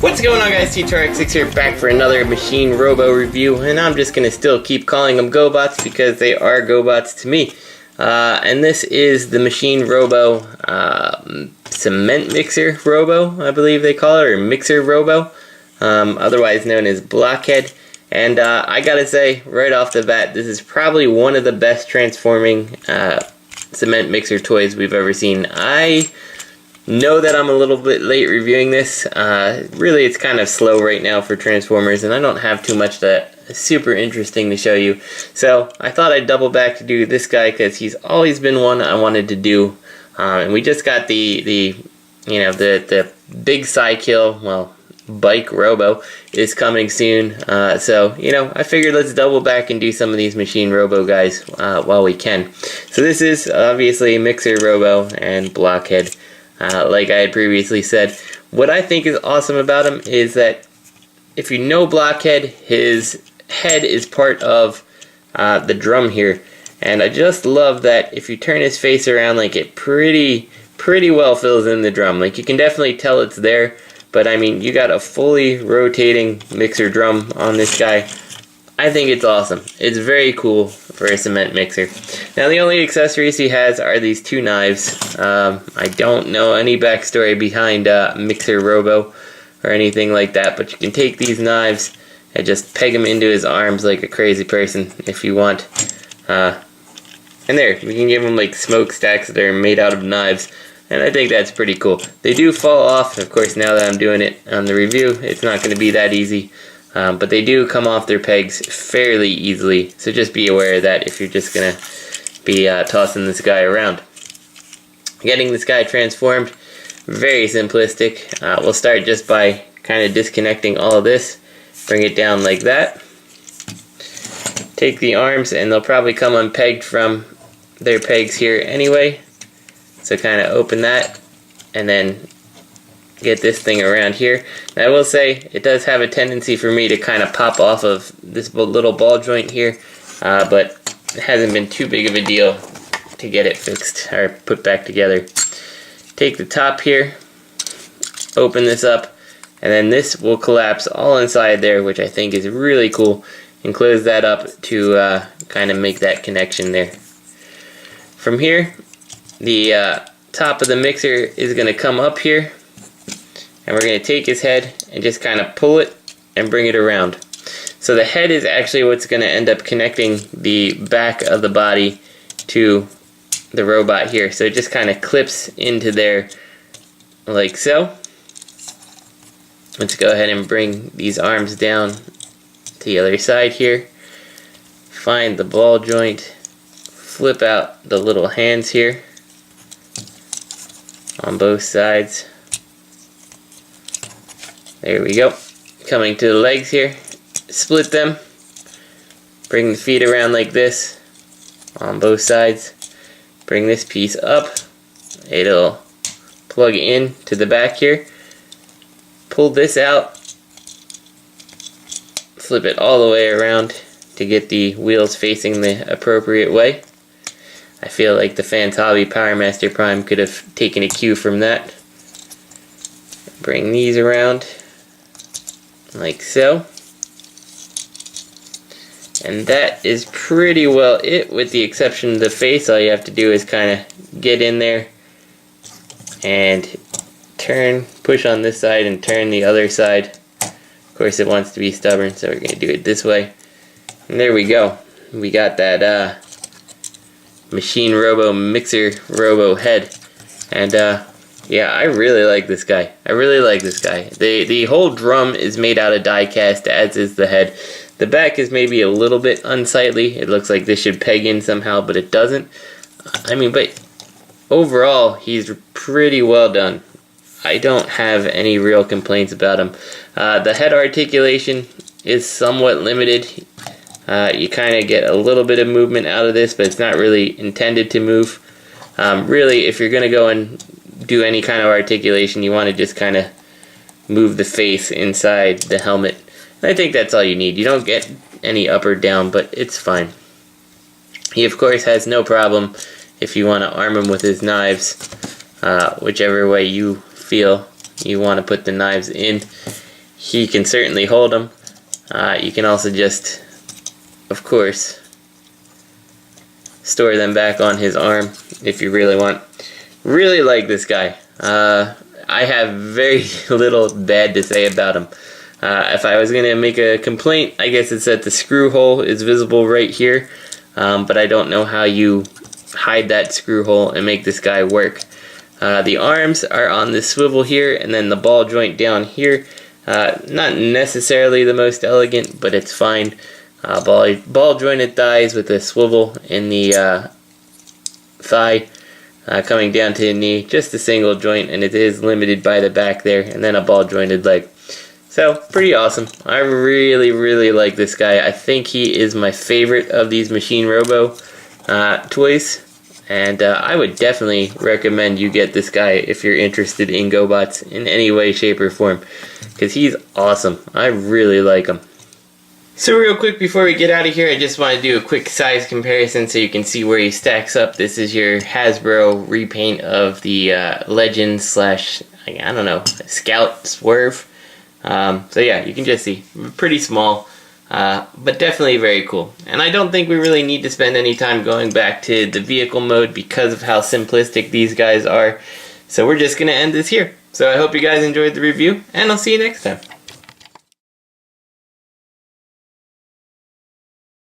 What's going on, guys? T2RX6 here, back for another Machine Robo review, and I'm just going to still keep calling them GoBots because they are GoBots to me. And this is the Machine Robo Cement Mixer Robo, I believe they call it, or Mixer Robo, otherwise known as Blockhead. And I gotta say, right off the bat, this is probably one of the best transforming cement mixer toys we've ever seen. I know that I'm a little bit late reviewing this. Really, it's kind of slow right now for Transformers, and I don't have too much that is super interesting to show you. So I thought I'd double back to do this guy because he's always been one I wanted to do. And we just got the big cycle, well, bike Robo is coming soon. So I figured let's double back and do some of these Machine Robo guys while we can. So this is obviously Mixer Robo and Blockhead. Like I had previously said, what I think is awesome about him is that if you know Blockhead, his head is part of the drum here, and I just love that if you turn his face around, like, it pretty well fills in the drum. Like, you can definitely tell it's there, but I mean, you got a fully rotating mixer drum on this guy. I think it's awesome. It's very cool for a cement mixer. Now, the only accessories he has are these two knives. I don't know any backstory behind Mixer Robo or anything like that, but you can take these knives and just peg them into his arms like a crazy person if you want. And there, we can give him like smokestacks that are made out of knives, and I think that's pretty cool. They do fall off. Of course, now that I'm doing it on the review, it's not going to be that easy. But they do come off their pegs fairly easily, so just be aware of that if you're just going to be tossing this guy around. Getting this guy transformed, very simplistic. We'll start just by kind of disconnecting all of this, bring it down like that. Take the arms, and they'll probably come unpegged from their pegs here anyway. So kind of open that, and then get this thing around here. Now, I will say it does have a tendency for me to kind of pop off of this little ball joint here, but it hasn't been too big of a deal to get it fixed or put back together. Take the top here, open this up, and then this will collapse all inside there, which I think is really cool, and close that up to kind of make that connection there. From here, the top of the mixer is going to come up here, and we're going to take his head and just kind of pull it and bring it around. So the head is actually what's going to end up connecting the back of the body to the robot here. So it just kind of clips into there like so. Let's go ahead and bring these arms down to the other side here. Find the ball joint. Flip out the little hands here on both sides. There we go. Coming to the legs here, split them, bring the feet around like this on both sides, bring this piece up, it'll plug in to the back here, pull this out, flip it all the way around to get the wheels facing the appropriate way. I feel like the Fans Hobby Power Master Prime could have taken a cue from that. Bring these around like so, and that is pretty well it, with the exception of the face. All you have to do is kind of get in there and turn, push on this side and turn the other side. Of course, it wants to be stubborn, so we're going to do it this way, and there we go. We got that Machine Robo Mixer Robo head, and yeah, I really like this guy. I really like this guy. The whole drum is made out of die cast, as is the head. The back is maybe a little bit unsightly. It looks like this should peg in somehow, but it doesn't. I mean, but overall, he's pretty well done. I don't have any real complaints about him. The head articulation is somewhat limited. You kind of get a little bit of movement out of this, but it's not really intended to move. Really, if you're going to go and do any kind of articulation, you want to just kind of move the face inside the helmet. And I think that's all you need. You don't get any up or down, but it's fine. He, of course, has no problem if you want to arm him with his knives, whichever way you feel you want to put the knives in. he can certainly hold them. You can also just, of course, store them back on his arm if you really want. Really like this guy. I have very little bad to say about him. If I was going to make a complaint, I guess it's that the screw hole is visible right here, but I don't know how you hide that screw hole and make this guy work. The arms are on this swivel here, and then the ball joint down here. Not necessarily the most elegant, but it's fine. Ball jointed thighs with a swivel in the thigh coming down to the knee. Just a single joint, and it is limited by the back there, and then a ball jointed leg. So, pretty awesome. I really like this guy. I think he is my favorite of these Machine Robo toys. And I would definitely recommend you get this guy if you're interested in GoBots in any way, shape, or form. Because he's awesome. I really like him. So real quick before we get out of here, I just want to do a quick size comparison so you can see where he stacks up. This is your Hasbro repaint of the Legend slash, I don't know, Scout Swerve. So yeah, you can just see, pretty small, but definitely very cool. And I don't think we really need to spend any time going back to the vehicle mode because of how simplistic these guys are. So we're just going to end this here. So I hope you guys enjoyed the review, and I'll see you next time.